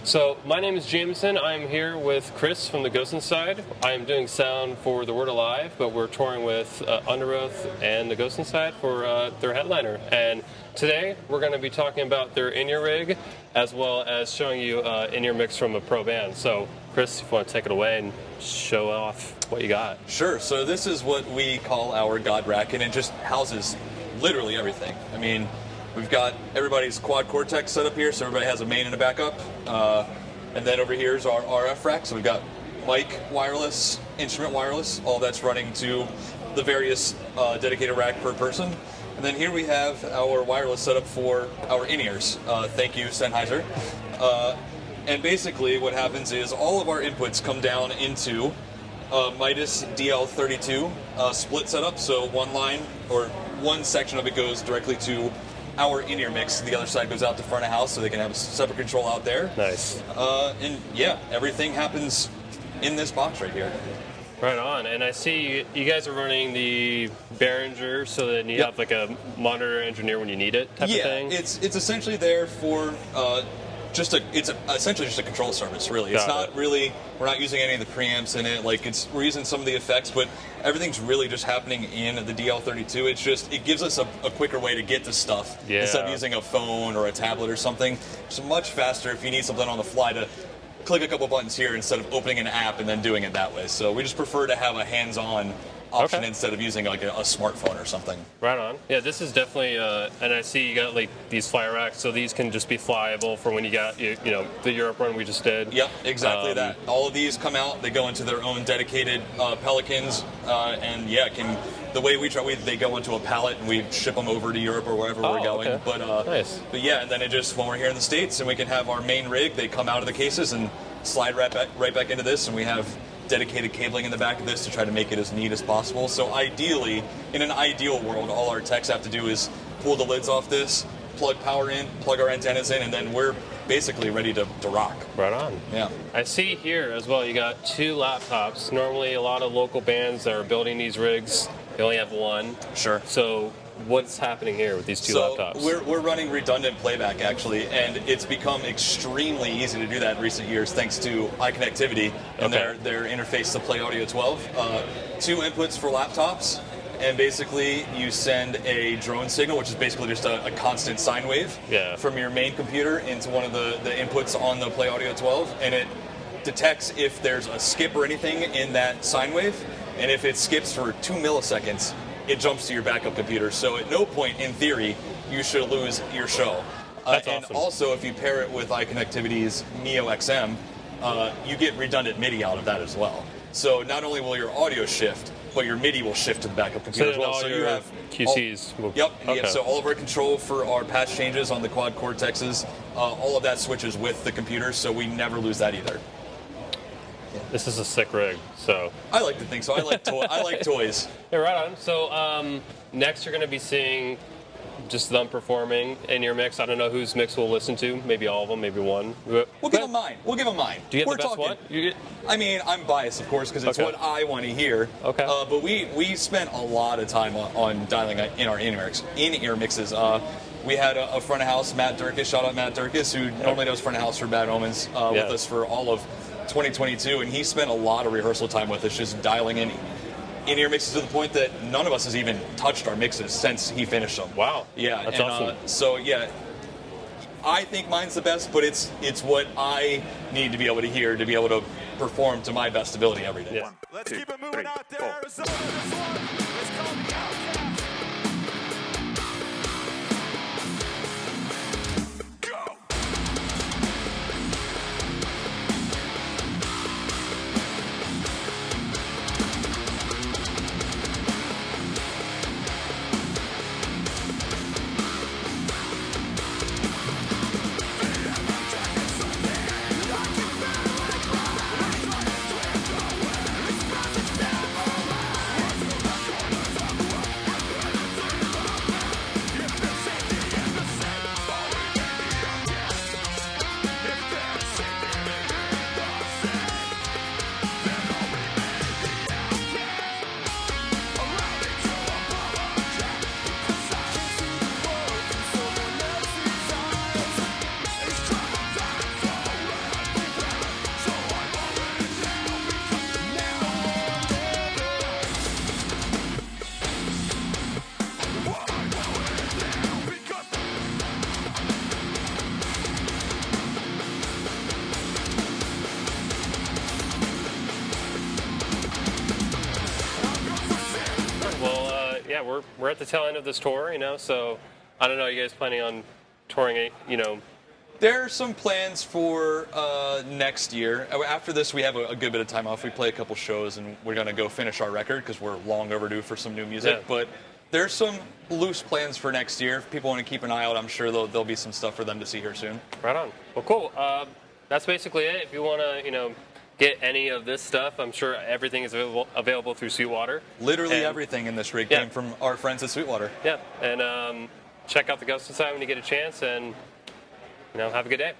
So my name is Jameson. I'm here with Chris from the Ghost Inside. I'm doing sound for The Word Alive, but we're touring with Underoath and the Ghost Inside for their headliner. And today we're going to be talking about their in-ear rig, as well as showing you in-ear mix from a pro band. So Chris, if you want to take it away and show off what you got. Sure. So this is what we call our God Rack, and it just houses literally everything. I mean, we've got everybody's quad cortex set up here, so everybody has a main and a backup. And then over here is our RF rack. So we've got mic wireless, instrument wireless, all that's running to the various dedicated rack per person. And then here we have our wireless setup for our in-ears. Thank you, Sennheiser. And basically what happens is all of our inputs come down into Midas DL32 split setup. So one line or one section of it goes directly to our in-ear mix. The other side goes out to front of house, so they can have a separate control out there. Nice. And yeah, everything happens in this box right here. Right on. And I see you guys are running the Behringer, so that you have like a monitor engineer when you need it type of thing? Yeah, it's essentially there for essentially just a control service, really. It's not really, we're not using any of the preamps in it. Like, we're using some of the effects, but everything's really just happening in the DL32. It gives us a quicker way to get to stuff instead of using a phone or a tablet or something. It's much faster if you need something on the fly to click a couple buttons here instead of opening an app and then doing it that way. So we just prefer to have a hands-on option instead of using like a smartphone or something. Right on. Yeah, this is definitely, and I see you got like these fly racks, so these can just be flyable for when you got, you know, the Europe run we just did. Yep, exactly that. All of these come out, they go into their own dedicated Pelicans, and yeah, the way we try, they go into a pallet and we ship them over to Europe or wherever we're going. Okay. Nice. But yeah, and then it just, when we're here in the States and we can have our main rig, they come out of the cases and slide right back into this, and we have dedicated cabling in the back of this to try to make it as neat as possible. So ideally, in an ideal world, all our techs have to do is pull the lids off this, plug power in, plug our antennas in, and then we're basically ready to rock. Right on. Yeah. I see here as well, you got 2 laptops. Normally a lot of local bands that are building these rigs, they only have one. Sure. So what's happening here with these 2 laptops? We're running redundant playback, actually, and it's become extremely easy to do that in recent years thanks to iConnectivity and their interface to Play Audio 12. 2 inputs for laptops, and basically you send a drone signal, which is basically just a constant sine wave from your main computer into one of the inputs on the Play Audio 12, and it detects if there's a skip or anything in that sine wave, and if it skips for 2 milliseconds, it jumps to your backup computer. So at no point, in theory, you should lose your show. That's and awesome. also, if you pair it with iConnectivity's Neo XM, you get redundant MIDI out of that as well. So not only will your audio shift, but your MIDI will shift to the backup computer as well. So you have QCs. So all of our control for our patch changes on the quad cortexes, all of that switches with the computer, so we never lose that either. This is a sick rig, so. I like to think so. I like toys. Yeah, right on. So next you're going to be seeing just them performing in your mix. I don't know whose mix we'll listen to. Maybe all of them, maybe one. We'll give them mine. Do you have the best one? I mean, I'm biased, of course, because it's what I want to hear. Okay. But we spent a lot of time on dialing in our in-ear mixes. We had a front of house, Matt Durkis. Shout out Matt Durkis, who normally does front of house for Bad Omens with us for all of 2022, and he spent a lot of rehearsal time with us just dialing in-ear mixes to the point that none of us has even touched our mixes since he finished them. Wow. Yeah. That's awesome. So yeah, I think mine's the best, but it's what I need to be able to hear to be able to perform to my best ability every day. Yeah. Let's keep it moving out there, Arizona. This one is called the Outcast. yeah, we're at the tail end of this tour, so I don't know, you guys planning on touring it, There are some plans for next year. After this, we have a good bit of time off. We play a couple shows, and we're going to go finish our record because we're long overdue for some new music. Yeah. But there's some loose plans for next year. If people want to keep an eye out, I'm sure there'll be some stuff for them to see here soon. Right on. Well, cool. That's basically it. If you want to, get any of this stuff, I'm sure everything is available through Sweetwater. Literally everything in this rig came from our friends at Sweetwater. Yeah, and check out the Ghost Inside when you get a chance, and have a good day.